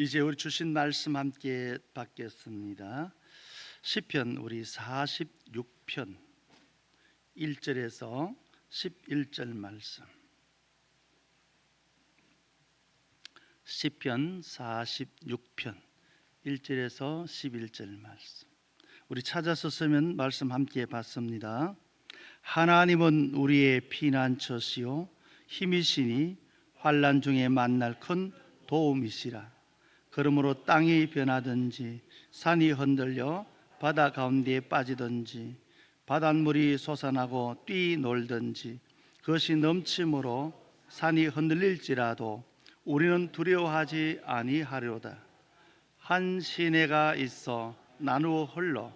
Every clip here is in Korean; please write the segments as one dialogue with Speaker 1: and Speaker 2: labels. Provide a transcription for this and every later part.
Speaker 1: 이제 우리 주신 말씀 함께 받겠습니다. 시편 우리 46편 1절에서 11절 말씀. 시편 46편 1절에서 11절 말씀. 우리 찾아서 쓰면 말씀 함께 받습니다. 하나님은 우리의 피난처시요 힘이시니 환난 중에 만날 큰 도움이시라. 그러므로 땅이 변하든지 산이 흔들려 바다 가운데에 빠지든지 바닷물이 솟아나고 뛰놀든지 그것이 넘침으로 산이 흔들릴지라도 우리는 두려워하지 아니하리로다. 한 시내가 있어 나누어 흘러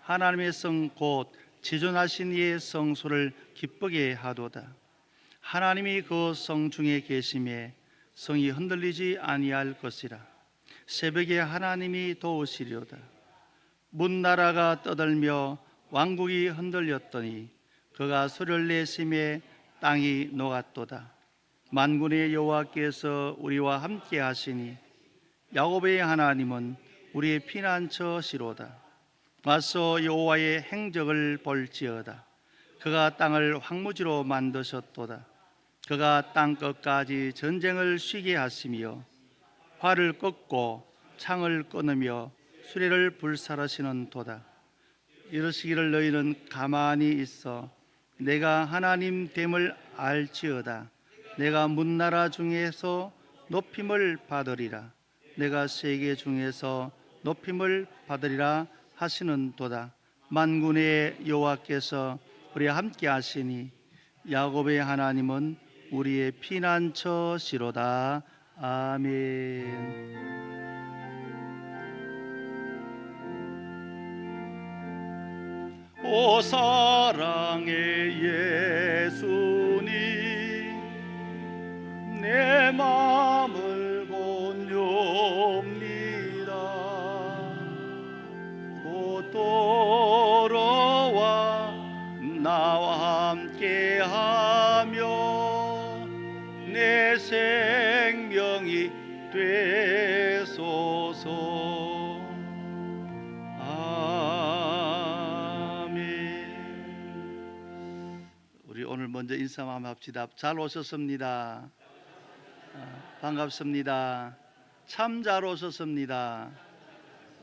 Speaker 1: 하나님의 성 곧 지존하신 이의 성소를 기쁘게 하도다. 하나님이 그 성 중에 계심에 성이 흔들리지 아니할 것이라. 새벽에 하나님이 도우시리로다. 문나라가 떠들며 왕국이 흔들렸더니 그가 소리를 내심에 땅이 녹았도다. 만군의 여호와께서 우리와 함께 하시니 야곱의 하나님은 우리의 피난처시로다. 와서 여호와의 행적을 볼지어다. 그가 땅을 황무지로 만드셨도다. 그가 땅 끝까지 전쟁을 쉬게 하시며 활을 꺾고 창을 끊으며 수레를 불살하시는 도다. 이르시기를 너희는 가만히 있어 내가 하나님 됨을 알지어다. 내가 문나라 중에서 높임을 받으리라. 내가 세계 중에서 높임을 받으리라 하시는 도다. 만군의 여호와께서 우리와 함께 하시니 야곱의 하나님은 우리의 피난처시로다. 아멘. 오 사랑의 예수님, 내 마음을 본렵니다. 곧 돌아와 나와 함께하며 내 생명이 되소서. 아멘. 우리 오늘 먼저 인사 한번 합시다. 잘 오셨습니다. 반갑습니다. 참 잘 오셨습니다.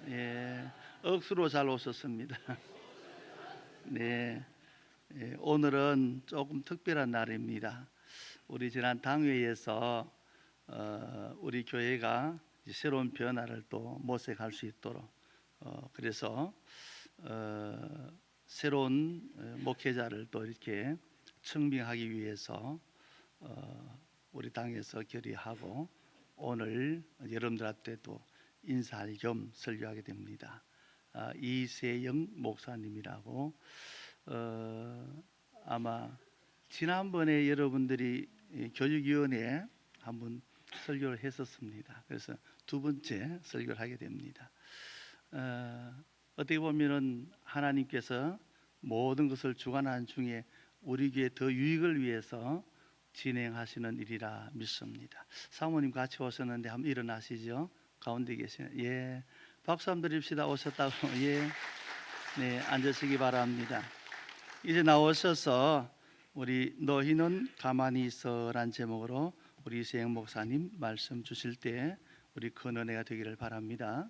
Speaker 1: 예, 억수로 잘 오셨습니다. 네, 오늘은 조금 특별한 날입니다. 우리 지난 당회에서 우리 교회가 새로운 변화를 또 모색할 수 있도록 그래서 새로운 목회자를 또 이렇게 청빙하기 위해서 우리 당에서 결의하고 오늘 여러분들한테 또 인사할 겸 설교하게 됩니다. 이세영 목사님이라고 아마 지난번에 여러분들이 교육위원회에 한번 설교를 했었습니다. 그래서 두 번째 설교를 하게 됩니다. 어떻게 보면은 하나님께서 모든 것을 주관하는 중에 우리 교회 더 유익을 위해서 진행하시는 일이라 믿습니다. 사모님 같이 오셨는데 한번 일어나시죠. 가운데 계시는 예, 박수 한번 드립시다. 오셨다고. 예, 네, 앉으시기 바랍니다. 이제 나오셔서 우리 너희는 가만히 있어란 제목으로 우리 이세영 목사님 말씀 주실 때 우리 큰 은혜가 되기를 바랍니다.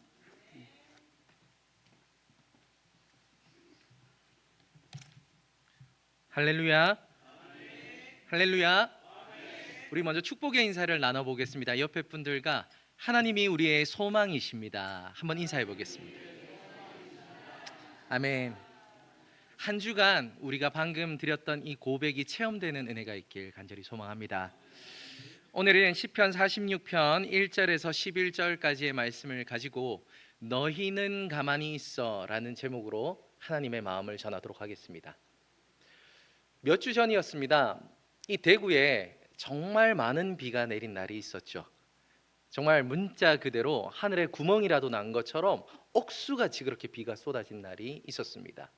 Speaker 2: 할렐루야. 할렐루야. 우리 먼저 축복의 인사를 나눠보겠습니다. 옆에 분들과 하나님이 우리의 소망이십니다. 한번 인사해 보겠습니다. 아멘. 한 주간 우리가 방금 드렸던 이 고백이 체험되는 은혜가 있길 간절히 소망합니다. 오늘은 시편 46편 1절에서 11절까지의 말씀을 가지고 너희는 가만히 있어 라는 제목으로 하나님의 마음을 전하도록 하겠습니다. 몇 주 전이었습니다. 이 대구에 정말 많은 비가 내린 날이 있었죠. 정말 문자 그대로 하늘에 구멍이라도 난 것처럼 억수같이 그렇게 비가 쏟아진 날이 있었습니다.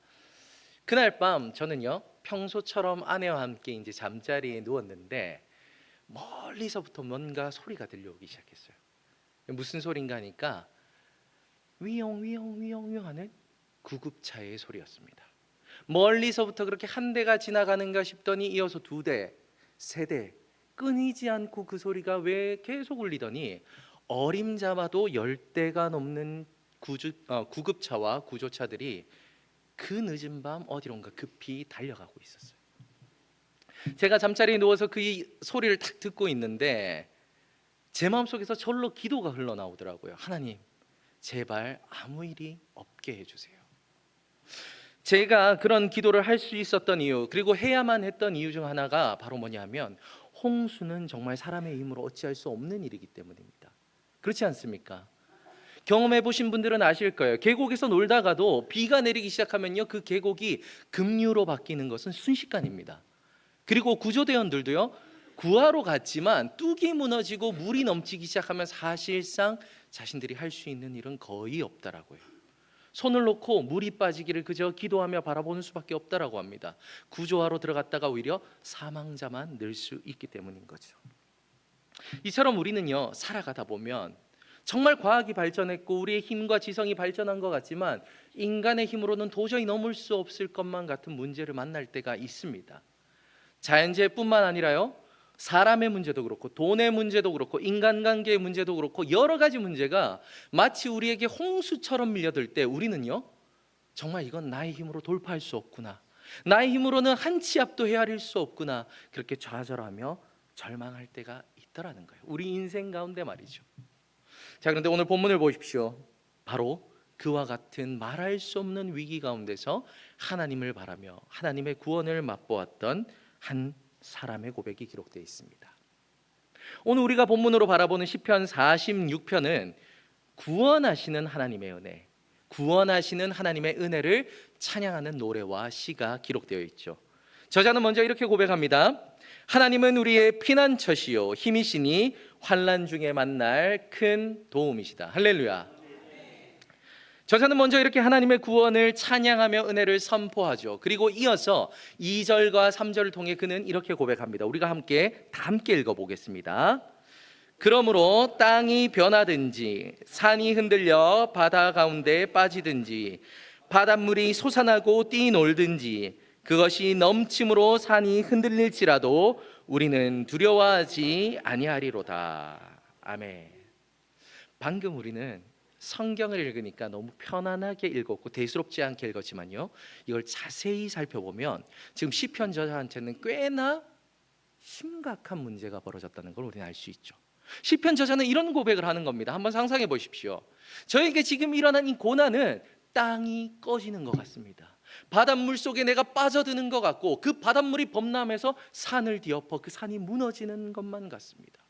Speaker 2: 그날 밤 저는요 평소처럼 아내와 함께 이제 잠자리에 누웠는데 멀리서부터 뭔가 소리가 들려오기 시작했어요. 무슨 소린가 하니까 위용 하는 구급차의 소리였습니다. 멀리서부터 그렇게 한 대가 지나가는가 싶더니 이어서 두 대, 세 대, 끊이지 않고 그 소리가 왜 계속 울리더니 어림잡아도 10대가 넘는 구급차와 구조차들이 그 늦은 밤 어디론가 급히 달려가고 있었어요. 제가 잠자리에 누워서 그 소리를 딱 듣고 있는데 제 마음속에서 절로 기도가 흘러나오더라고요. 하나님, 제발 아무 일이 없게 해주세요. 제가 그런 기도를 할 수 있었던 이유, 그리고 해야만 했던 이유 중 하나가 바로 뭐냐면 홍수는 정말 사람의 힘으로 어찌할 수 없는 일이기 때문입니다. 그렇지 않습니까? 경험해 보신 분들은 아실 거예요. 계곡에서 놀다가도 비가 내리기 시작하면요, 그 계곡이 급류로 바뀌는 것은 순식간입니다. 그리고 구조대원들도요, 구하러 갔지만 뚝이 무너지고 물이 넘치기 시작하면 사실상 자신들이 할 수 있는 일은 거의 없다라고요. 손을 놓고 물이 빠지기를 그저 기도하며 바라보는 수밖에 없다라고 합니다. 구조하러 들어갔다가 오히려 사망자만 늘 수 있기 때문인 거죠. 이처럼 우리는요, 살아가다 보면 정말 과학이 발전했고 우리의 힘과 지성이 발전한 것 같지만 인간의 힘으로는 도저히 넘을 수 없을 것만 같은 문제를 만날 때가 있습니다. 자연재해뿐만 아니라요, 사람의 문제도 그렇고 돈의 문제도 그렇고 인간관계의 문제도 그렇고 여러 가지 문제가 마치 우리에게 홍수처럼 밀려들 때 우리는요, 정말 이건 나의 힘으로 돌파할 수 없구나, 나의 힘으로는 한 치 앞도 헤아릴 수 없구나, 그렇게 좌절하며 절망할 때가 있더라는 거예요. 우리 인생 가운데 말이죠. 자, 그런데 오늘 본문을 보십시오. 바로 그와 같은 말할 수 없는 위기 가운데서 하나님을 바라며 하나님의 구원을 맛보았던 한 사람의 고백이 기록되어 있습니다. 오늘 우리가 본문으로 바라보는 시편 46편은 구원하시는 하나님의 은혜, 구원하시는 하나님의 은혜를 찬양하는 노래와 시가 기록되어 있죠. 저자는 먼저 이렇게 고백합니다. 하나님은 우리의 피난처시요 힘이시니 환난 중에 만날 큰 도움이시다. 할렐루야. 저자는 먼저 이렇게 하나님의 구원을 찬양하며 은혜를 선포하죠. 그리고 이어서 2절과 3절을 통해 그는 이렇게 고백합니다. 우리가 다 함께 읽어보겠습니다. 그러므로 땅이 변하든지 산이 흔들려 바다 가운데 빠지든지 바닷물이 솟아나고 뛰놀든지 그것이 넘침으로 산이 흔들릴지라도 우리는 두려워하지 아니하리로다. 아멘. 방금 우리는 성경을 읽으니까 너무 편안하게 읽었고 대수롭지 않게 읽었지만요, 이걸 자세히 살펴보면 지금 시편 저자한테는 꽤나 심각한 문제가 벌어졌다는 걸 우리는 알 수 있죠. 시편 저자는 이런 고백을 하는 겁니다. 한번 상상해 보십시오. 저에게 지금 일어난 이 고난은 땅이 꺼지는 것 같습니다. 바닷물 속에 내가 빠져드는 것 같고 그 바닷물이 범람해서 산을 뒤엎어 그 산이 무너지는 것만 같습니다.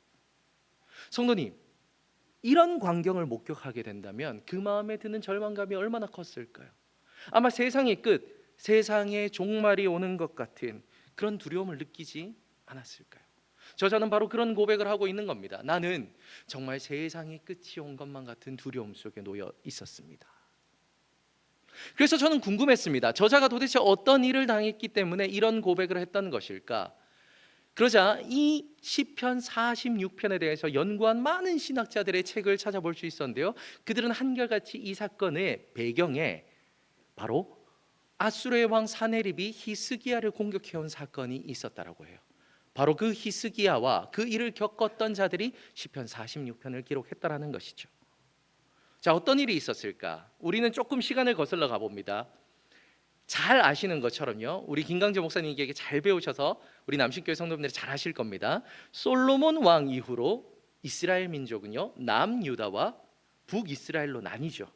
Speaker 2: 성도님, 이런 광경을 목격하게 된다면 그 마음에 드는 절망감이 얼마나 컸을까요? 아마 세상의 끝, 세상의 종말이 오는 것 같은 그런 두려움을 느끼지 않았을까요? 저자는 바로 그런 고백을 하고 있는 겁니다. 나는 정말 세상의 끝이 온 것만 같은 두려움 속에 놓여 있었습니다. 그래서 저는 궁금했습니다. 저자가 도대체 어떤 일을 당했기 때문에 이런 고백을 했던 것일까? 그러자 이 시편 46편에 대해서 연구한 많은 신학자들의 책을 찾아볼 수 있었는데요, 그들은 한결같이 이 사건의 배경에 바로 아수르의 왕 사네립이 히스기야를 공격해온 사건이 있었다라고 해요. 바로 그 히스기야와 그 일을 겪었던 자들이 시편 46편을 기록했다라는 것이죠. 자, 어떤 일이 있었을까? 우리는 조금 시간을 거슬러 가봅니다. 잘 아시는 것처럼요, 우리 김강재 목사님에게 잘 배우셔서 우리 남신교회 성도분들이 잘 아실 겁니다. 솔로몬 왕 이후로 이스라엘 민족은요, 남유다와 북이스라엘로 나뉘죠.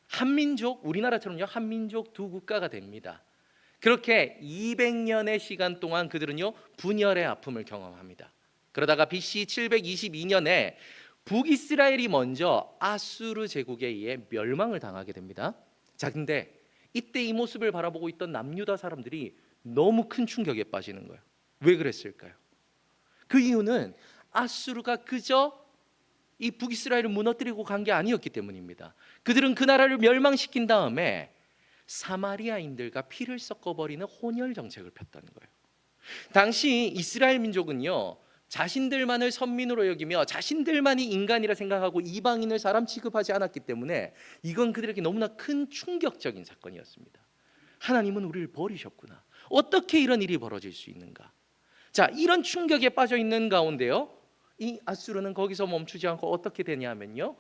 Speaker 2: 한민족, 우리나라처럼요 한민족 두 국가가 됩니다. 그렇게 200년의 시간 동안 그들은요 분열의 아픔을 경험합니다. 그러다가 BC 722년에 북이스라엘이 먼저 아수르 제국에 의해 멸망을 당하게 됩니다. 자, 근데 이때 이 모습을 바라보고 있던 남유다 사람들이 너무 큰 충격에 빠지는 거예요. 왜 그랬을까요? 그 이유는 아수르가 그저 이 북이스라엘을 무너뜨리고 간 게 아니었기 때문입니다. 그들은 그 나라를 멸망시킨 다음에 사마리아인들과 피를 섞어버리는 혼혈 정책을 폈다는 거예요. 당시 이스라엘 민족은요 자신들만을 선민으로 여기며 자신들만이 인간이라 생각하고 이방인을 사람 취급하지 않았기 때문에 이건 그들에게 너무나 큰 충격적인 사건이었습니다. 하나님은 우리를 버리셨구나. 어떻게 이런 일이 벌어질 수 있는가? 자, 이런 충격에 빠져 있는 가운데요, 이 아수르는 거기서 멈추지 않고 어떻게 되냐면요,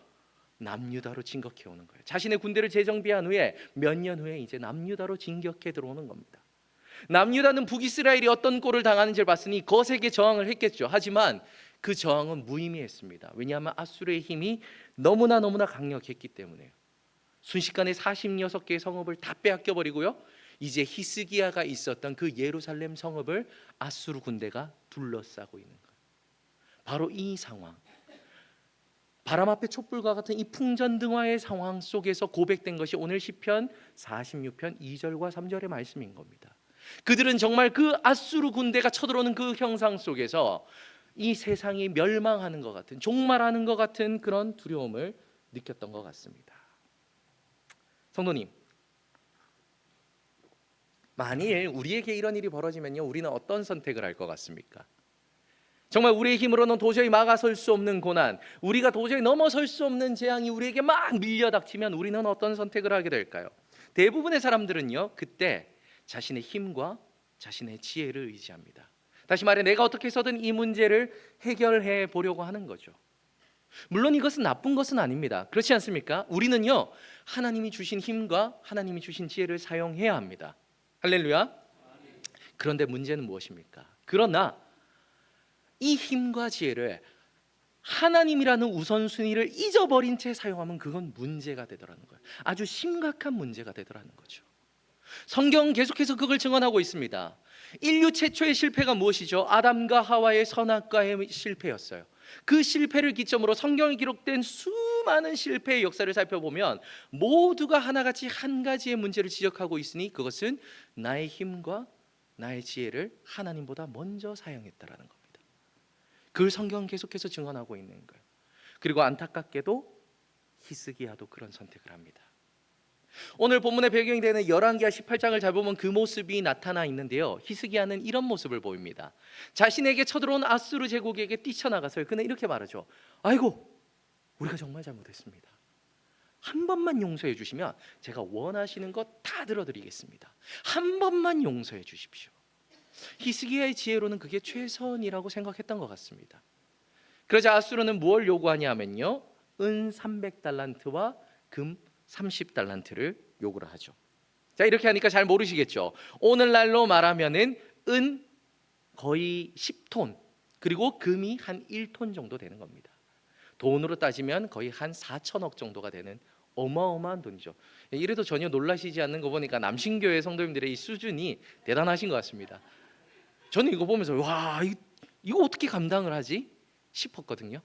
Speaker 2: 남유다로 진격해 오는 거예요. 자신의 군대를 재정비한 후에 몇 년 후에 이제 남유다로 진격해 들어오는 겁니다. 남유다는 북이스라엘이 어떤 꼴을 당하는지를 봤으니 거세게 저항을 했겠죠. 하지만 그 저항은 무의미했습니다. 왜냐하면 아수르의 힘이 너무나 강력했기 때문에요. 순식간에 46개의 성읍을 다 빼앗겨 버리고요, 이제 히스기야가 있었던 그 예루살렘 성읍을 아수르 군대가 둘러싸고 있는 거예요. 바로 이 상황, 바람 앞에 촛불과 같은 이 풍전등화의 상황 속에서 고백된 것이 오늘 시편 46편 2절과 3절의 말씀인 겁니다. 그들은 정말 그 아수르 군대가 쳐들어오는 그 형상 속에서 이 세상이 멸망하는 것 같은, 종말하는 것 같은 그런 두려움을 느꼈던 것 같습니다. 성도님, 만일 우리에게 이런 일이 벌어지면요, 우리는 어떤 선택을 할 것 같습니까? 정말 우리의 힘으로는 도저히 막아설 수 없는 고난, 우리가 도저히 넘어설 수 없는 재앙이 우리에게 막 밀려닥치면 우리는 어떤 선택을 하게 될까요? 대부분의 사람들은요, 그때 자신의 힘과 자신의 지혜를 의지합니다. 다시 말해, 내가 어떻게 해서든 이 문제를 해결해 보려고 하는 거죠. 물론 이것은 나쁜 것은 아닙니다. 그렇지 않습니까? 우리는요, 하나님이 주신 힘과 하나님이 주신 지혜를 사용해야 합니다. 할렐루야. 그런데 문제는 무엇입니까? 그러나 이 힘과 지혜를 하나님이라는 우선순위를 잊어버린 채 사용하면 그건 문제가 되더라는 거예요. 아주 심각한 문제가 되더라는 거죠. 성경은 계속해서 그걸 증언하고 있습니다. 인류 최초의 실패가 무엇이죠? 아담과 하와의 선악과의 실패였어요. 그 실패를 기점으로 성경에 기록된 수많은 실패의 역사를 살펴보면 모두가 하나같이 한 가지의 문제를 지적하고 있으니 그것은 나의 힘과 나의 지혜를 하나님보다 먼저 사용했다라는 겁니다. 그걸 성경은 계속해서 증언하고 있는 거예요. 그리고 안타깝게도 히스기야도 그런 선택을 합니다. 오늘 본문의 배경이 되는 열왕기하 18장을 잘 보면 그 모습이 나타나 있는데요, 히스기야는 이런 모습을 보입니다. 자신에게 쳐들어온 아수르 제국에게 뛰쳐나가서 그는 이렇게 말하죠. 아이고, 우리가 정말 잘못했습니다. 한 번만 용서해 주시면 제가 원하시는 것 다 들어드리겠습니다. 한 번만 용서해 주십시오. 히스기야의 지혜로는 그게 최선이라고 생각했던 것 같습니다. 그러자 아수르는 뭘 요구하냐 하면요, 은 300달란트와 금 30달란트를 요구를 하죠. 자, 이렇게 하니까 잘 모르시겠죠. 오늘날로 말하면은 은 거의 10톤, 그리고 금이 한 1톤 정도 되는 겁니다. 돈으로 따지면 거의 한 4천억 정도가 되는 어마어마한 돈이죠. 이래도 전혀 놀라시지 않는 거 보니까 남신교회 성도님들의 이 수준이 대단하신 것 같습니다. 저는 이거 보면서 와, 이거 어떻게 감당을 하지 싶었거든요.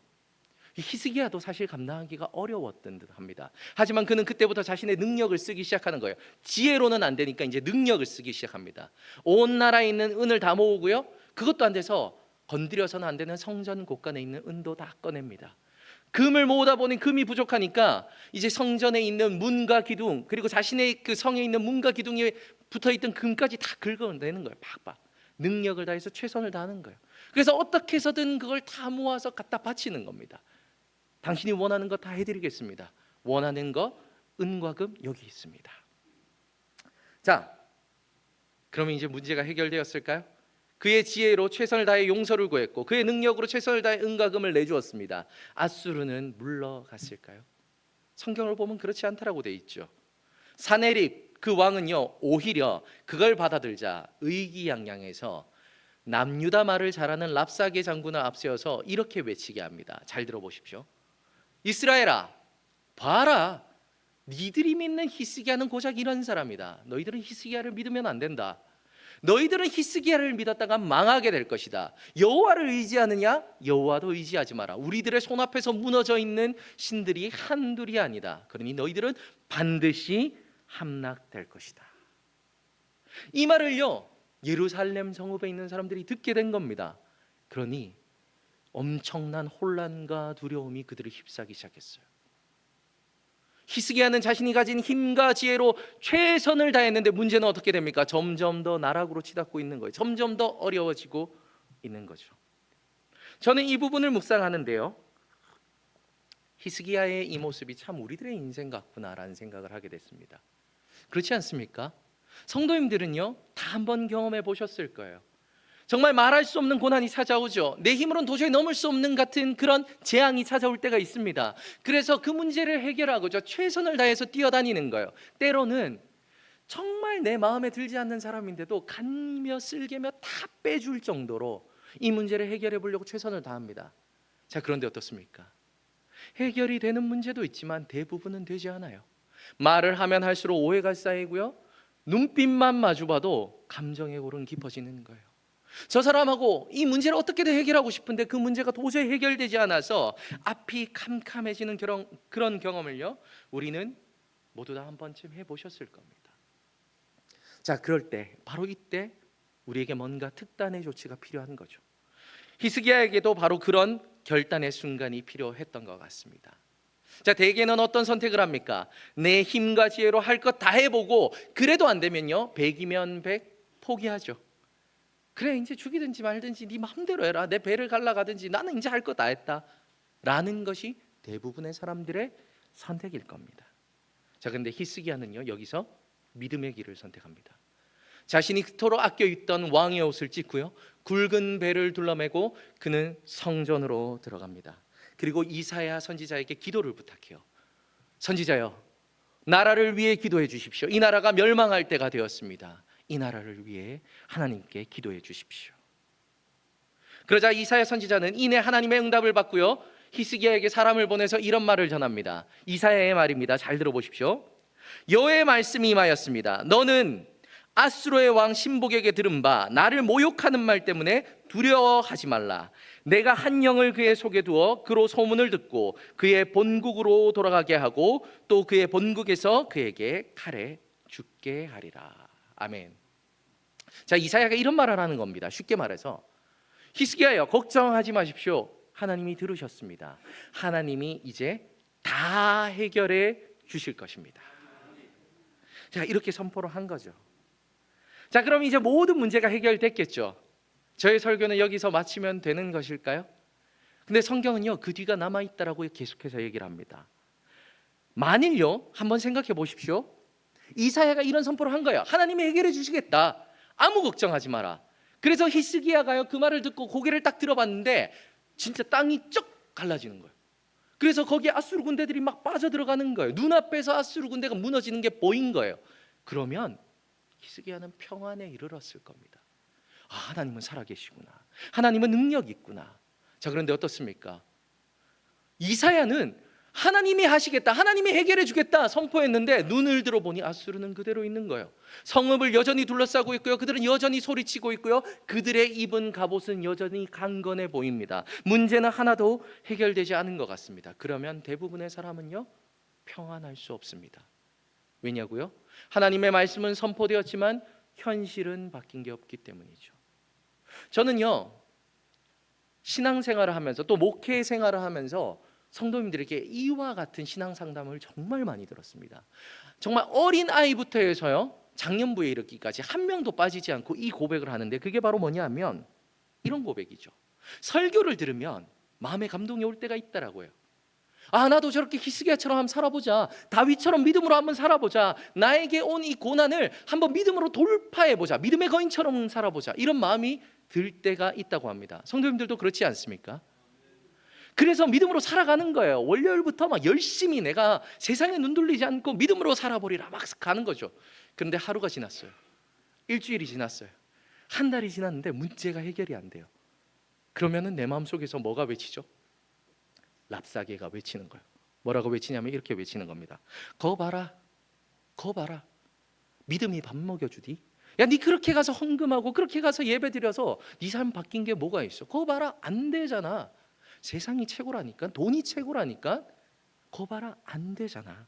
Speaker 2: 히스기야도 사실 감당하기가 어려웠던 듯합니다. 하지만 그는 그때부터 자신의 능력을 쓰기 시작하는 거예요. 지혜로는 안 되니까 이제 능력을 쓰기 시작합니다. 온 나라에 있는 은을 다 모으고요, 그것도 안 돼서 건드려서는 안 되는 성전 곳간에 있는 은도 다 꺼냅니다. 금을 모으다 보니 금이 부족하니까 이제 성전에 있는 문과 기둥, 그리고 자신의 그 성에 있는 문과 기둥에 붙어있던 금까지 다 긁어내는 거예요. 팍팍. 능력을 다해서 최선을 다하는 거예요. 그래서 어떻게 해서든 그걸 다 모아서 갖다 바치는 겁니다. 당신이 원하는 거 다 해드리겠습니다. 원하는 거 은과 금 여기 있습니다. 자, 그러면 이제 문제가 해결되었을까요? 그의 지혜로 최선을 다해 용서를 구했고 그의 능력으로 최선을 다해 은과 금을 내주었습니다. 아수르는 물러갔을까요? 성경을 보면 그렇지 않다라고 돼 있죠. 사네립 그 왕은요, 오히려 그걸 받아들자 의기양양해서 남유다 말을 잘하는 랍사게 장군을 앞세워서 이렇게 외치게 합니다. 잘 들어보십시오. 이스라엘아, 봐라, 니들이 믿는 히스기야는 고작 이런 사람이다. 너희들은 히스기야를 믿으면 안 된다. 너희들은 히스기야를 믿었다가 망하게 될 것이다. 여호와를 의지하느냐? 여호와도 의지하지 마라. 우리들의 손앞에서 무너져 있는 신들이 한둘이 아니다. 그러니 너희들은 반드시 함락될 것이다. 이 말을요, 예루살렘 성읍에 있는 사람들이 듣게 된 겁니다. 그러니 엄청난 혼란과 두려움이 그들을 휩싸기 시작했어요. 히스기야는 자신이 가진 힘과 지혜로 최선을 다했는데 문제는 어떻게 됩니까? 점점 더 나락으로 치닫고 있는 거예요. 점점 더 어려워지고 있는 거죠. 저는 이 부분을 묵상하는데요, 히스기야의 이 모습이 참 우리들의 인생 같구나라는 생각을 하게 됐습니다. 그렇지 않습니까? 성도님들은요, 다 한번 경험해 보셨을 거예요. 정말 말할 수 없는 고난이 찾아오죠. 내 힘으로는 도저히 넘을 수 없는 같은 그런 재앙이 찾아올 때가 있습니다. 그래서 그 문제를 해결하고자 최선을 다해서 뛰어다니는 거예요. 때로는 정말 내 마음에 들지 않는 사람인데도 간이며 쓸개며 다 빼줄 정도로 이 문제를 해결해 보려고 최선을 다합니다. 자, 그런데 어떻습니까? 해결이 되는 문제도 있지만 대부분은 되지 않아요. 말을 하면 할수록 오해가 쌓이고요, 눈빛만 마주봐도 감정의 골은 깊어지는 거예요. 저 사람하고 이 문제를 어떻게든 해결하고 싶은데 그 문제가 도저히 해결되지 않아서 앞이 캄캄해지는 그런 경험을요, 우리는 모두 다 한 번쯤 해보셨을 겁니다. 자, 그럴 때, 바로 이때 우리에게 뭔가 특단의 조치가 필요한 거죠. 히스기야에게도 바로 그런 결단의 순간이 필요했던 것 같습니다. 자, 대개는 어떤 선택을 합니까? 내 힘과 지혜로 할 것 다 해보고 그래도 안 되면요, 100이면 100 포기하죠. 그래, 이제 죽이든지 말든지 네 마음대로 해라, 내 배를 갈라가든지 나는 이제 할 거 다 했다 라는 것이 대부분의 사람들의 선택일 겁니다. 자, 그런데 히스기야는요, 여기서 믿음의 길을 선택합니다. 자신이 그토록 아껴 입던 왕의 옷을 찢고요, 굵은 배를 둘러매고 그는 성전으로 들어갑니다. 그리고 이사야 선지자에게 기도를 부탁해요. 선지자여, 나라를 위해 기도해 주십시오. 이 나라가 멸망할 때가 되었습니다. 이 나라를 위해 하나님께 기도해 주십시오. 그러자 이사야 선지자는 이내 하나님의 응답을 받고요, 히스기야에게 사람을 보내서 이런 말을 전합니다. 이사야의 말입니다. 잘 들어보십시오. 여호와의 말씀이 임하였습니다. 너는 아수르의 왕 신복에게 들은 바 나를 모욕하는 말 때문에 두려워하지 말라. 내가 한 영을 그의 속에 두어 그로 소문을 듣고 그의 본국으로 돌아가게 하고 또 그의 본국에서 그에게 칼에 죽게 하리라. 아멘. 자, 이사야가 이런 말을 하는 겁니다. 쉽게 말해서, 히스기야여, 걱정하지 마십시오. 하나님이 들으셨습니다. 하나님이 이제 다 해결해 주실 것입니다. 자, 이렇게 선포를 한 거죠. 자, 그럼 이제 모든 문제가 해결됐겠죠. 저의 설교는 여기서 마치면 되는 것일까요? 근데 성경은요, 그 뒤가 남아있다라고 계속해서 얘기를 합니다. 만일요, 한번 생각해 보십시오. 이사야가 이런 선포를 한 거예요. 하나님이 해결해 주시겠다, 아무 걱정하지 마라. 그래서 히스기야가요, 그 말을 듣고 고개를 딱 들어봤는데 진짜 땅이 쩍 갈라지는 거예요. 그래서 거기에 아수르 군대들이 막 빠져들어가는 거예요. 눈앞에서 아수르 군대가 무너지는 게 보인 거예요. 그러면 히스기야는 평안에 이르렀을 겁니다. 아, 하나님은 살아계시구나, 하나님은 능력이 있구나. 자, 그런데 어떻습니까? 이사야는 하나님이 하시겠다, 하나님이 해결해 주겠다 선포했는데 눈을 들어보니 아수르는 그대로 있는 거예요. 성읍을 여전히 둘러싸고 있고요, 그들은 여전히 소리치고 있고요, 그들의 입은 갑옷은 여전히 강건해 보입니다. 문제는 하나도 해결되지 않은 것 같습니다. 그러면 대부분의 사람은요, 평안할 수 없습니다. 왜냐고요? 하나님의 말씀은 선포되었지만 현실은 바뀐 게 없기 때문이죠. 저는요, 신앙생활을 하면서 또 목회 생활을 하면서 성도님들에게 이와 같은 신앙 상담을 정말 많이 들었습니다. 정말 어린 아이부터 해서요, 장년부에 이르기까지 한 명도 빠지지 않고 이 고백을 하는데, 그게 바로 뭐냐면 이런 고백이죠. 설교를 들으면 마음에 감동이 올 때가 있다라고요. 아, 나도 저렇게 히스기야처럼 한번 살아보자, 다윗처럼 믿음으로 한번 살아보자, 나에게 온 이 고난을 한번 믿음으로 돌파해보자, 믿음의 거인처럼 살아보자, 이런 마음이 들 때가 있다고 합니다. 성도님들도 그렇지 않습니까? 그래서 믿음으로 살아가는 거예요. 월요일부터 막 열심히 내가 세상에 눈 돌리지 않고 믿음으로 살아보리라 막 가는 거죠. 그런데 하루가 지났어요. 일주일이 지났어요. 한 달이 지났는데 문제가 해결이 안 돼요. 그러면은 내 마음속에서 뭐가 외치죠? 랍사게가 외치는 거예요. 뭐라고 외치냐면 이렇게 외치는 겁니다. 거 봐라, 거 봐라, 믿음이 밥 먹여주디. 야, 네 그렇게 가서 헌금하고 그렇게 가서 예배드려서 네 삶 바뀐 게 뭐가 있어? 거 봐라, 안 되잖아. 세상이 최고라니까, 돈이 최고라니까, 거 봐라, 안 되잖아.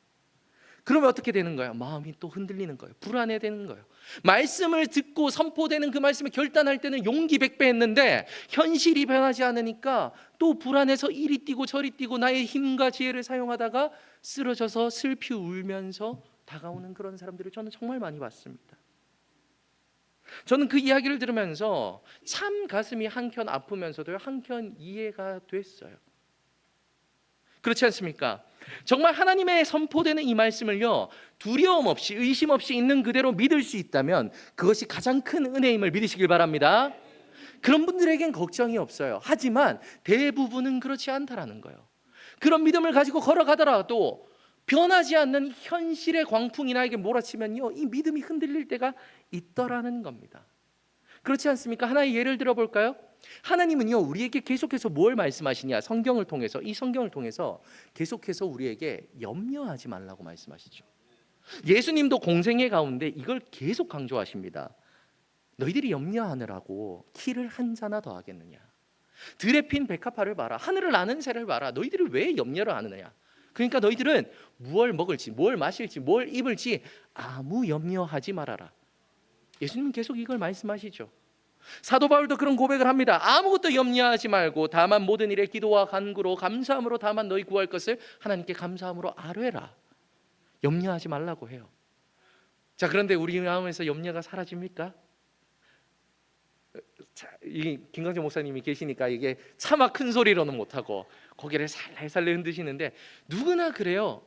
Speaker 2: 그러면 어떻게 되는 거예요? 마음이 또 흔들리는 거예요. 불안해되는 거예요. 말씀을 듣고 선포되는 그 말씀을 결단할 때는 용기 100배 했는데 현실이 변하지 않으니까 또 불안해서 이리 뛰고 저리 뛰고 나의 힘과 지혜를 사용하다가 쓰러져서 슬피 울면서 다가오는 그런 사람들을 저는 정말 많이 봤습니다. 저는 그 이야기를 들으면서 참 가슴이 한켠 아프면서도 한켠 이해가 됐어요. 그렇지 않습니까? 정말 하나님의 선포되는 이 말씀을요, 두려움 없이 의심 없이 있는 그대로 믿을 수 있다면 그것이 가장 큰 은혜임을 믿으시길 바랍니다. 그런 분들에겐 걱정이 없어요. 하지만 대부분은 그렇지 않다라는 거예요. 그런 믿음을 가지고 걸어가더라도 변하지 않는 현실의 광풍이 나에게 몰아치면요, 이 믿음이 흔들릴 때가 있더라는 겁니다. 그렇지 않습니까? 하나의 예를 들어볼까요? 하나님은요, 우리에게 계속해서 뭘 말씀하시냐? 성경을 통해서, 이 성경을 통해서 계속해서 우리에게 염려하지 말라고 말씀하시죠. 예수님도 공생애 가운데 이걸 계속 강조하십니다. 너희들이 염려하느라고 키를 한 자나 더 하겠느냐? 들에 핀 백합화를 봐라. 하늘을 나는 새를 봐라. 너희들이 왜 염려를 하느냐? 그러니까 너희들은 무엇을 먹을지, 뭘 마실지, 뭘 입을지 아무 염려하지 말아라. 예수님은 계속 이걸 말씀하시죠. 사도 바울도 그런 고백을 합니다. 아무것도 염려하지 말고 다만 모든 일에 기도와 간구로 감사함으로 다만 너희 구할 것을 하나님께 감사함으로 아뢰라. 염려하지 말라고 해요. 자, 그런데 우리 마음에서 염려가 사라집니까? 이 김광재 목사님이 계시니까 이게 차마 큰 소리로는 못하고 고개를 살살살 흔드시는데 누구나 그래요.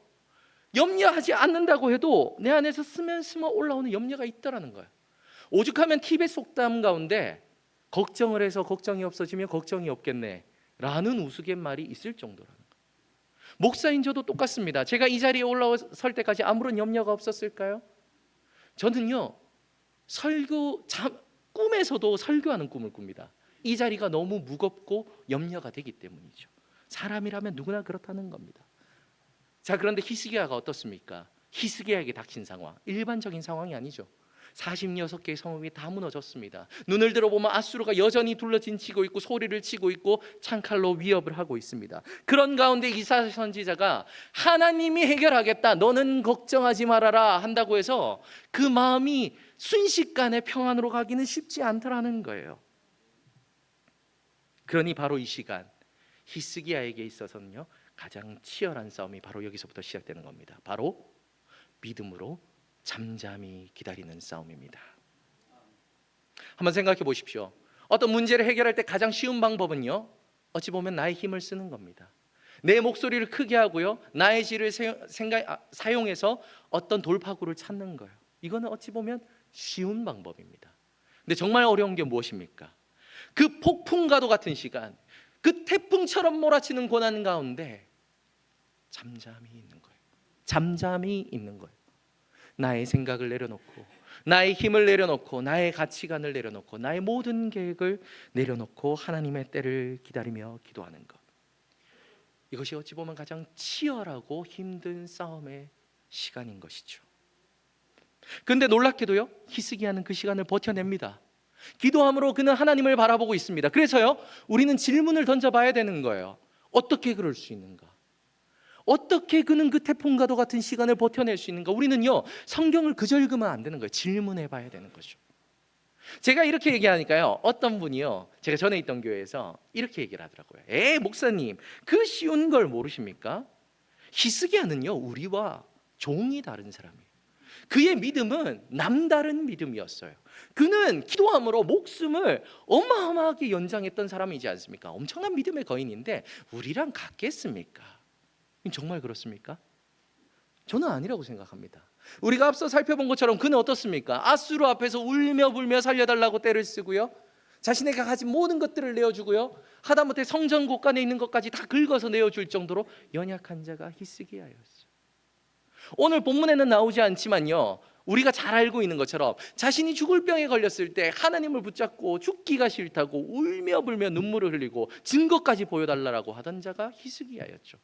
Speaker 2: 염려하지 않는다고 해도 내 안에서 스며 올라오는 염려가 있다라는 거예요. 오죽하면 티벳 속담 가운데 걱정을 해서 걱정이 없어지면 걱정이 없겠네 라는 우스갯말이 있을 정도라는 거예요. 목사인 저도 똑같습니다. 제가 이 자리에 올라설 때까지 아무런 염려가 없었을까요? 저는요, 꿈에서도 설교하는 꿈을 꿉니다. 이 자리가 너무 무겁고 염려가 되기 때문이죠. 사람이라면 누구나 그렇다는 겁니다. 자, 그런데 히스기야가 어떻습니까? 히스기야에게 닥친 상황, 일반적인 상황이 아니죠. 46개의 성읍이 다 무너졌습니다. 눈을 들어보면 아수르가 여전히 둘러진치고 있고 소리를 치고 있고 창칼로 위협을 하고 있습니다. 그런 가운데 이사야 선지자가 하나님이 해결하겠다, 너는 걱정하지 말아라 한다고 해서 그 마음이 순식간에 평안으로 가기는 쉽지 않더라는 거예요. 그러니 바로 이 시간 히스기야에게 있어서는요, 가장 치열한 싸움이 바로 여기서부터 시작되는 겁니다. 바로 믿음으로 잠잠히 기다리는 싸움입니다. 한번 생각해 보십시오. 어떤 문제를 해결할 때 가장 쉬운 방법은요, 어찌 보면 나의 힘을 쓰는 겁니다. 내 목소리를 크게 하고요, 나의 지를 사용해서 어떤 돌파구를 찾는 거예요. 이거는 어찌 보면 쉬운 방법입니다. 근데 정말 어려운 게 무엇입니까? 그 폭풍과도 같은 시간, 그 태풍처럼 몰아치는 고난 가운데 잠잠히 있는 거예요. 잠잠히 있는 거예요. 나의 생각을 내려놓고, 나의 힘을 내려놓고, 나의 가치관을 내려놓고, 나의 모든 계획을 내려놓고 하나님의 때를 기다리며 기도하는 것. 이것이 어찌 보면 가장 치열하고 힘든 싸움의 시간인 것이죠. 그런데 놀랍게도요, 히스기야는 그 시간을 버텨냅니다. 기도함으로 그는 하나님을 바라보고 있습니다. 그래서요, 우리는 질문을 던져봐야 되는 거예요. 어떻게 그럴 수 있는가? 어떻게 그는 그 태풍과도 같은 시간을 버텨낼 수 있는가? 우리는요, 성경을 그저 읽으면 안 되는 거예요. 질문해 봐야 되는 거죠. 제가 이렇게 얘기하니까요, 어떤 분이요, 제가 전에 있던 교회에서 이렇게 얘기를 하더라고요. 목사님, 그 쉬운 걸 모르십니까? 히스기야는요, 우리와 종이 다른 사람이에요. 그의 믿음은 남다른 믿음이었어요. 그는 기도함으로 목숨을 어마어마하게 연장했던 사람이지 않습니까? 엄청난 믿음의 거인인데 우리랑 같겠습니까? 정말 그렇습니까? 저는 아니라고 생각합니다. 우리가 앞서 살펴본 것처럼 그는 어떻습니까? 아수르 앞에서 울며 불며 살려달라고 떼를 쓰고요, 자신에게 가진 모든 것들을 내어주고요, 하다못해 성전 곳간에 있는 것까지 다 긁어서 내어줄 정도로 연약한 자가 히스기야였어요. 오늘 본문에는 나오지 않지만요, 우리가 잘 알고 있는 것처럼 자신이 죽을 병에 걸렸을 때 하나님을 붙잡고 죽기가 싫다고 울며 불며 눈물을 흘리고 증거까지 보여달라고 하던 자가 히스기야였죠.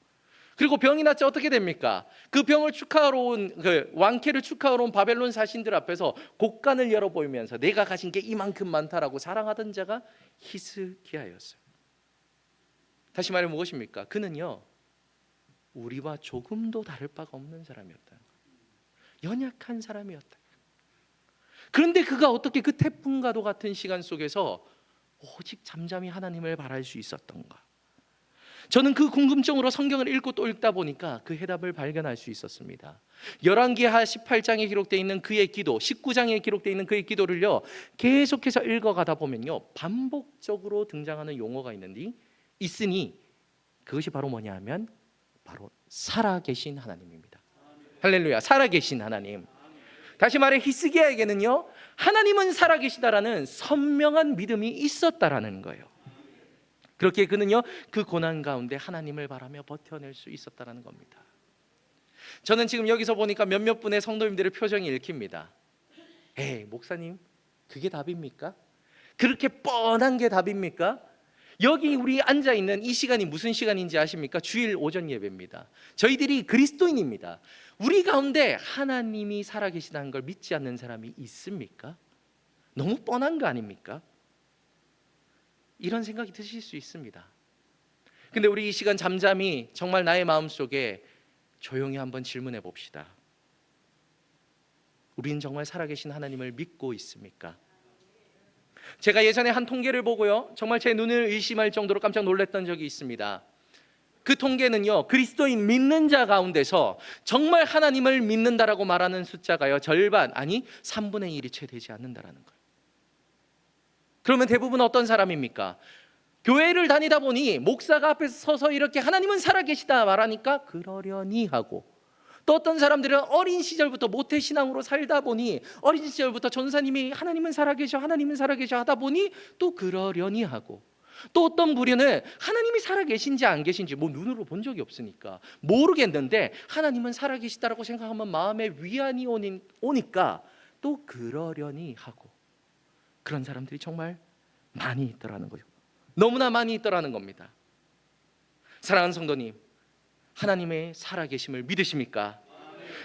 Speaker 2: 그리고 병이 났자 어떻게 됩니까? 그 병을 축하하러 온, 그 왕쾌를 축하하러 온 바벨론 사신들 앞에서 곳간을 열어 보이면서 내가 가진 게 이만큼 많다라고 자랑하던 자가 히스기야였어요. 다시 말해 무엇입니까? 그는요, 우리와 조금도 다를 바가 없는 사람이었다는 거예요. 연약한 사람이었다. 그런데 그가 어떻게 그 태풍과도 같은 시간 속에서 오직 잠잠히 하나님을 바랄 수 있었던가? 저는 그 궁금증으로 성경을 읽고 또 읽다 보니까 그 해답을 발견할 수 있었습니다. 열왕기하 18장에 기록되어 있는 그의 기도, 19장에 기록되어 있는 그의 기도를요, 계속해서 읽어가다 보면요, 반복적으로 등장하는 용어가 있으니 그것이 바로 뭐냐 하면 바로 살아계신 하나님입니다. 할렐루야, 살아계신 하나님. 다시 말해 히스기야에게는요, 하나님은 살아계시다라는 선명한 믿음이 있었다라는 거예요. 그렇게 그는요, 그 고난 가운데 하나님을 바라며 버텨낼 수 있었다라는 겁니다. 저는 지금 여기서 보니까 몇몇 분의 성도님들의 표정이 읽힙니다. 에이, 목사님, 그게 답입니까? 그렇게 뻔한 게 답입니까? 여기 우리 앉아 있는 이 시간이 무슨 시간인지 아십니까? 주일 오전 예배입니다. 저희들이 그리스도인입니다. 우리 가운데 하나님이 살아계시다는 걸 믿지 않는 사람이 있습니까? 너무 뻔한 거 아닙니까? 이런 생각이 드실 수 있습니다. 근데 우리 이 시간 잠잠히 정말 나의 마음속에 조용히 한번 질문해 봅시다. 우리는 정말 살아계신 하나님을 믿고 있습니까? 제가 예전에 한 통계를 보고요, 정말 제 눈을 의심할 정도로 깜짝 놀랐던 적이 있습니다. 그 통계는요, 그리스도인 믿는 자 가운데서 정말 하나님을 믿는다라고 말하는 숫자가요, 절반, 아니 3분의 1이 채 되지 않는다라는 거예요. 그러면 대부분 어떤 사람입니까? 교회를 다니다 보니 목사가 앞에서 서서 이렇게 하나님은 살아계시다 말하니까 그러려니 하고, 또 어떤 사람들은 어린 시절부터 모태신앙으로 살다 보니 어린 시절부터 전사님이 하나님은 살아계셔 하나님은 살아계셔 하다 보니 또 그러려니 하고, 또 어떤 부류는 하나님이 살아계신지 안 계신지 뭐 눈으로 본 적이 없으니까 모르겠는데 하나님은 살아계시다라고 생각하면 마음에 위안이 오니까 또 그러려니 하고, 그런 사람들이 정말 많이 있더라는 거죠. 너무나 많이 있더라는 겁니다. 사랑하는 성도님, 하나님의 살아계심을 믿으십니까?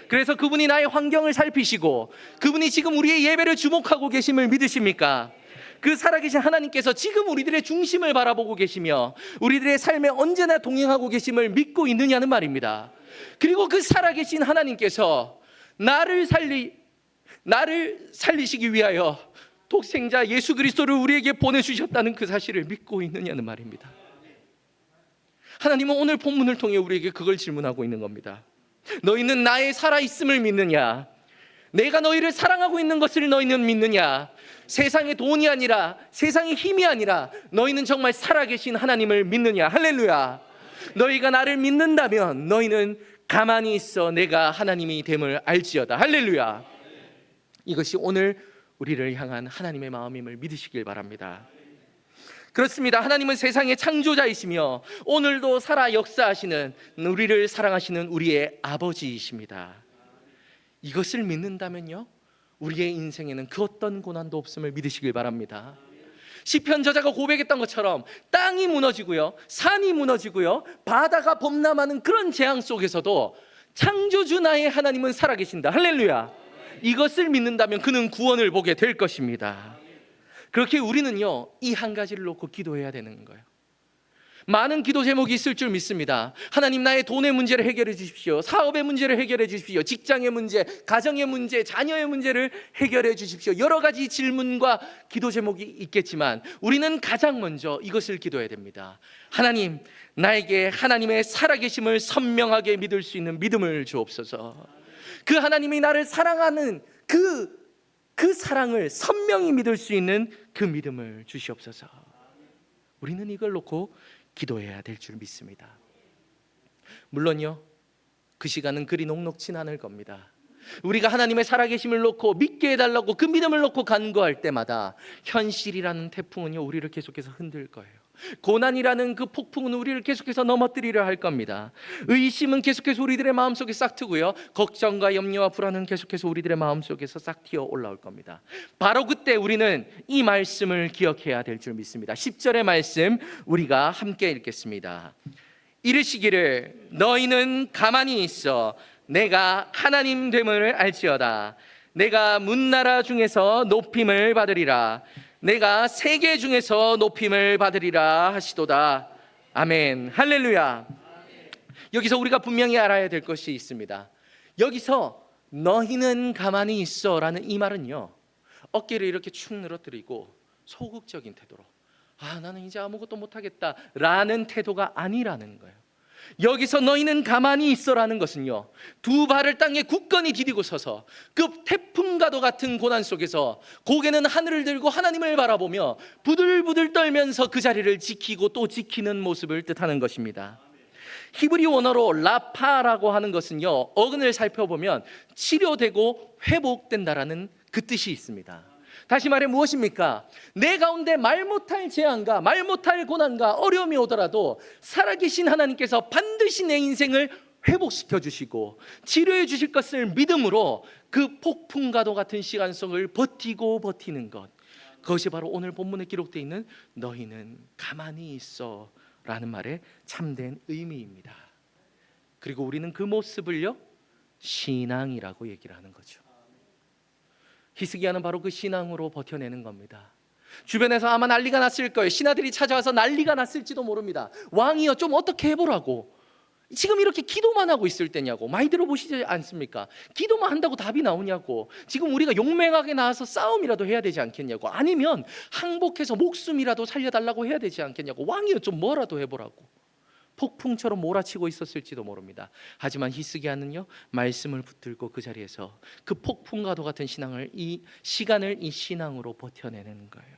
Speaker 2: 그래서 그분이 나의 환경을 살피시고 그분이 지금 우리의 예배를 주목하고 계심을 믿으십니까? 그 살아계신 하나님께서 지금 우리들의 중심을 바라보고 계시며 우리들의 삶에 언제나 동행하고 계심을 믿고 있느냐는 말입니다. 그리고 그 살아계신 하나님께서 나를 살리시기 위하여 독생자 예수 그리스도를 우리에게 보내주셨다는 그 사실을 믿고 있느냐는 말입니다. 하나님은 오늘 본문을 통해 우리에게 그걸 질문하고 있는 겁니다. 너희는 나의 살아있음을 믿느냐? 내가 너희를 사랑하고 있는 것을 너희는 믿느냐? 세상의 돈이 아니라 세상의 힘이 아니라 너희는 정말 살아계신 하나님을 믿느냐? 할렐루야. 너희가 나를 믿는다면 너희는 가만히 있어 내가 하나님이 됨을 알지어다. 할렐루야. 이것이 오늘 우리를 향한 하나님의 마음임을 믿으시길 바랍니다. 그렇습니다. 하나님은 세상의 창조자이시며 오늘도 살아 역사하시는, 우리를 사랑하시는 우리의 아버지이십니다. 이것을 믿는다면요, 우리의 인생에는 그 어떤 고난도 없음을 믿으시길 바랍니다. 시편 저자가 고백했던 것처럼 땅이 무너지고요, 산이 무너지고요, 바다가 범람하는 그런 재앙 속에서도 창조주 나의 하나님은 살아계신다. 할렐루야. 이것을 믿는다면 그는 구원을 보게 될 것입니다. 그렇게 우리는요, 이 한 가지를 놓고 기도해야 되는 거예요. 많은 기도 제목이 있을 줄 믿습니다. 하나님, 나의 돈의 문제를 해결해 주십시오. 사업의 문제를 해결해 주십시오. 직장의 문제, 가정의 문제, 자녀의 문제를 해결해 주십시오. 여러 가지 질문과 기도 제목이 있겠지만 우리는 가장 먼저 이것을 기도해야 됩니다. 하나님, 나에게 하나님의 살아계심을 선명하게 믿을 수 있는 믿음을 주옵소서. 그 하나님이 나를 사랑하는 그 사랑을 선명히 믿을 수 있는 그 믿음을 주시옵소서. 우리는 이걸 놓고 기도해야 될 줄 믿습니다. 물론요, 그 시간은 그리 녹록진 않을 겁니다. 우리가 하나님의 살아계심을 놓고 믿게 해달라고 그 믿음을 놓고 간구할 때마다 현실이라는 태풍은요, 우리를 계속해서 흔들 거예요. 고난이라는 그 폭풍은 우리를 계속해서 넘어뜨리려 할 겁니다. 의심은 계속해서 우리들의 마음속에 싹 트고요, 걱정과 염려와 불안은 계속해서 우리들의 마음속에서 싹 튀어 올라올 겁니다. 바로 그때 우리는 이 말씀을 기억해야 될 줄 믿습니다. 10절의 말씀 우리가 함께 읽겠습니다. 이르시기를 너희는 가만히 있어 내가 하나님 됨을 알지어다. 내가 문나라 중에서 높임을 받으리라. 내가 세계 중에서 높임을 받으리라 하시도다. 아멘. 할렐루야. 여기서 우리가 분명히 알아야 될 것이 있습니다. 여기서 너희는 가만히 있어 라는 이 말은요, 어깨를 이렇게 축 늘어뜨리고 소극적인 태도로 나는 이제 아무것도 못하겠다라는 태도가 아니라는 거예요. 여기서 너희는 가만히 있어라는 것은요, 두 발을 땅에 굳건히 디디고 서서 그 태풍과도 같은 고난 속에서 고개는 하늘을 들고 하나님을 바라보며 부들부들 떨면서 그 자리를 지키고 또 지키는 모습을 뜻하는 것입니다. 히브리 원어로 라파라고 하는 것은요, 어근을 살펴보면 치료되고 회복된다라는 그 뜻이 있습니다. 다시 말해 무엇입니까? 내 가운데 말 못할 재앙과 말 못할 고난과 어려움이 오더라도 살아계신 하나님께서 반드시 내 인생을 회복시켜 주시고 치료해 주실 것을 믿음으로 그 폭풍과도 같은 시간 속을 버티는 것, 그것이 바로 오늘 본문에 기록되어 있는 너희는 가만히 있어 라는 말의 참된 의미입니다. 그리고 우리는 그 모습을요, 신앙이라고 얘기를 하는 거죠. 히스기야는 바로 그 신앙으로 버텨내는 겁니다. 주변에서 아마 난리가 났을 거예요. 신하들이 찾아와서 난리가 났을지도 모릅니다. 왕이여, 좀 어떻게 해보라고. 지금 이렇게 기도만 하고 있을 때냐고. 많이 들어보시지 않습니까? 기도만 한다고 답이 나오냐고. 지금 우리가 용맹하게 나와서 싸움이라도 해야 되지 않겠냐고. 아니면 항복해서 목숨이라도 살려달라고 해야 되지 않겠냐고. 왕이여, 좀 뭐라도 해보라고. 폭풍처럼 몰아치고 있었을지도 모릅니다. 하지만 히스기야는요, 말씀을 붙들고 그 자리에서 그 폭풍과도 같은 시간을 이 신앙으로 버텨내는 거예요.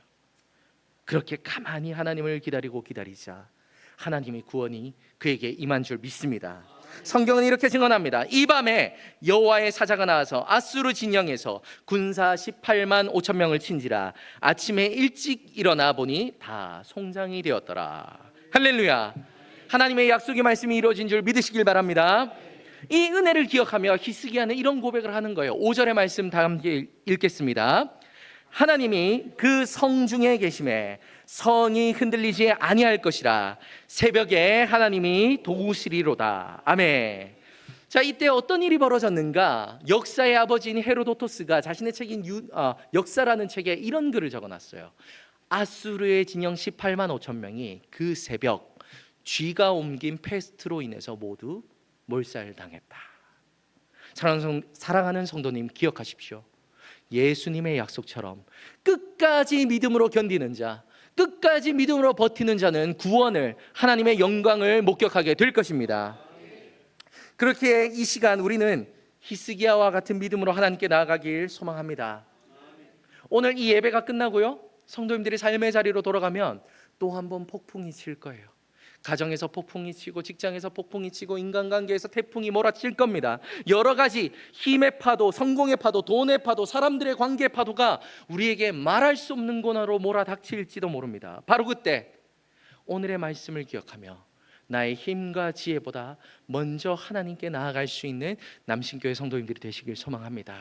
Speaker 2: 그렇게 가만히 하나님을 기다리자 하나님의 구원이 그에게 임한 줄 믿습니다. 성경은 이렇게 증언합니다. 이 밤에 여호와의 사자가 나와서 아수르 진영에서 군사 18만 5천 명을 친지라. 아침에 일찍 일어나 보니 다 송장이 되었더라. 할렐루야. 하나님의 약속의 말씀이 이루어진 줄 믿으시길 바랍니다. 이 은혜를 기억하며 히스기야는 이런 고백을 하는 거예요. 5절의 말씀 다 함께 읽겠습니다. 하나님이 그 성중에 계심에 성이 흔들리지 아니할 것이라. 새벽에 하나님이 도우시리로다. 아멘. 자, 이때 어떤 일이 벌어졌는가? 역사의 아버지인 헤로도토스가 자신의 책인 역사라는 책에 이런 글을 적어놨어요. 아수르의 진영 18만 5천 명이 그 새벽 쥐가 옮긴 패스트로 인해서 모두 몰살당했다. 사랑하는 성도님, 기억하십시오. 예수님의 약속처럼 끝까지 믿음으로 견디는 자, 끝까지 믿음으로 버티는 자는 구원을, 하나님의 영광을 목격하게 될 것입니다. 그렇게 이 시간 우리는 히스기야와 같은 믿음으로 하나님께 나아가길 소망합니다. 오늘 이 예배가 끝나고요, 성도님들이 삶의 자리로 돌아가면 또 한 번 폭풍이 칠 거예요. 가정에서 폭풍이 치고, 직장에서 폭풍이 치고, 인간관계에서 태풍이 몰아칠 겁니다. 여러 가지 힘의 파도, 성공의 파도, 돈의 파도, 사람들의 관계의 파도가 우리에게 말할 수 없는 고난으로 몰아닥칠지도 모릅니다. 바로 그때 오늘의 말씀을 기억하며 나의 힘과 지혜보다 먼저 하나님께 나아갈 수 있는 남신교회 성도님들이 되시길 소망합니다.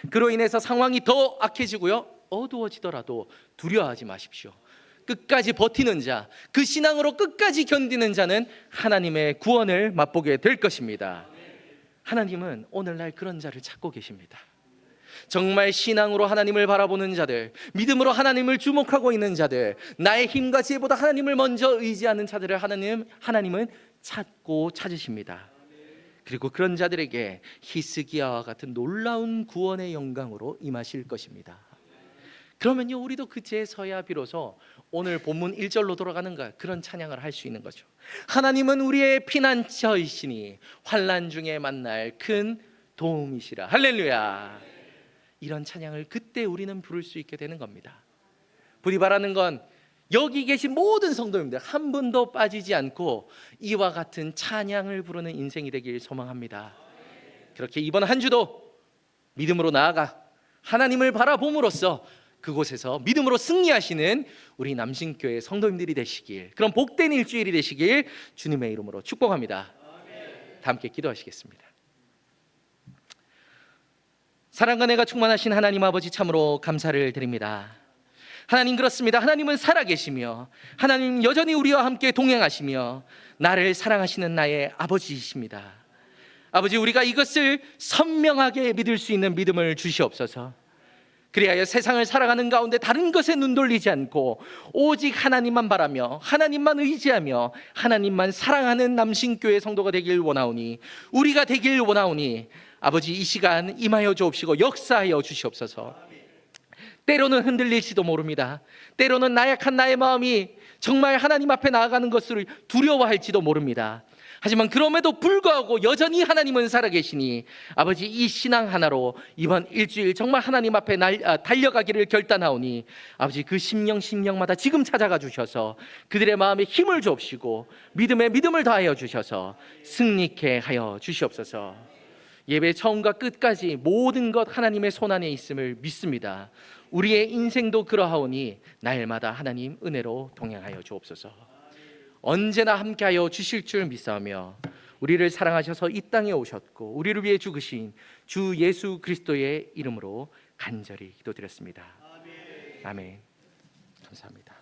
Speaker 2: 그로 인해서 상황이 더 악해지고요, 어두워지더라도 두려워하지 마십시오. 끝까지 버티는 자, 그 신앙으로 끝까지 견디는 자는 하나님의 구원을 맛보게 될 것입니다. 하나님은 오늘날 그런 자를 찾고 계십니다. 정말 신앙으로 하나님을 바라보는 자들, 믿음으로 하나님을 주목하고 있는 자들, 나의 힘과 지혜보다 하나님을 먼저 의지하는 자들을 하나님은 찾으십니다. 그리고 그런 자들에게 히스기야와 같은 놀라운 구원의 영광으로 임하실 것입니다. 그러면요, 우리도 그제서야 비로소 오늘 본문 1절로 돌아가는 그런 찬양을 할 수 있는 거죠. 하나님은 우리의 피난처이시니 환난 중에 만날 큰 도움이시라. 할렐루야. 이런 찬양을 그때 우리는 부를 수 있게 되는 겁니다. 부디 바라는 건 여기 계신 모든 성도님들 한 분도 빠지지 않고 이와 같은 찬양을 부르는 인생이 되길 소망합니다. 그렇게 이번 한 주도 믿음으로 나아가 하나님을 바라봄으로써 그곳에서 믿음으로 승리하시는 우리 남신교회 성도님들이 되시길, 그런 복된 일주일이 되시길 주님의 이름으로 축복합니다. 다 함께 기도하시겠습니다. 사랑과 은혜가 충만하신 하나님 아버지, 참으로 감사를 드립니다. 하나님, 그렇습니다. 하나님은 살아계시며 하나님 여전히 우리와 함께 동행하시며 나를 사랑하시는 나의 아버지이십니다. 아버지, 우리가 이것을 선명하게 믿을 수 있는 믿음을 주시옵소서. 그리하여 세상을 살아가는 가운데 다른 것에 눈 돌리지 않고 오직 하나님만 바라며 하나님만 의지하며 하나님만 사랑하는 남신교회 성도가 되길 원하오니, 우리가 되길 원하오니 아버지, 이 시간 임하여 주옵시고 역사하여 주시옵소서. 때로는 흔들릴지도 모릅니다. 때로는 나약한 나의 마음이 정말 하나님 앞에 나아가는 것을 두려워할지도 모릅니다. 하지만 그럼에도 불구하고 여전히 하나님은 살아계시니 아버지, 이 신앙 하나로 이번 일주일 정말 하나님 앞에 달려가기를 결단하오니 아버지, 그 심령마다 지금 찾아가 주셔서 그들의 마음에 힘을 주옵시고 믿음에 믿음을 더하여 주셔서 승리케 하여 주시옵소서. 예배 처음과 끝까지 모든 것 하나님의 손안에 있음을 믿습니다. 우리의 인생도 그러하오니 날마다 하나님 은혜로 동행하여 주옵소서. 언제나 함께하여 주실 줄 믿사오며 우리를 사랑하셔서 이 땅에 오셨고 우리를 위해 죽으신 주 예수 그리스도의 이름으로 간절히 기도드렸습니다. 아멘. 감사합니다.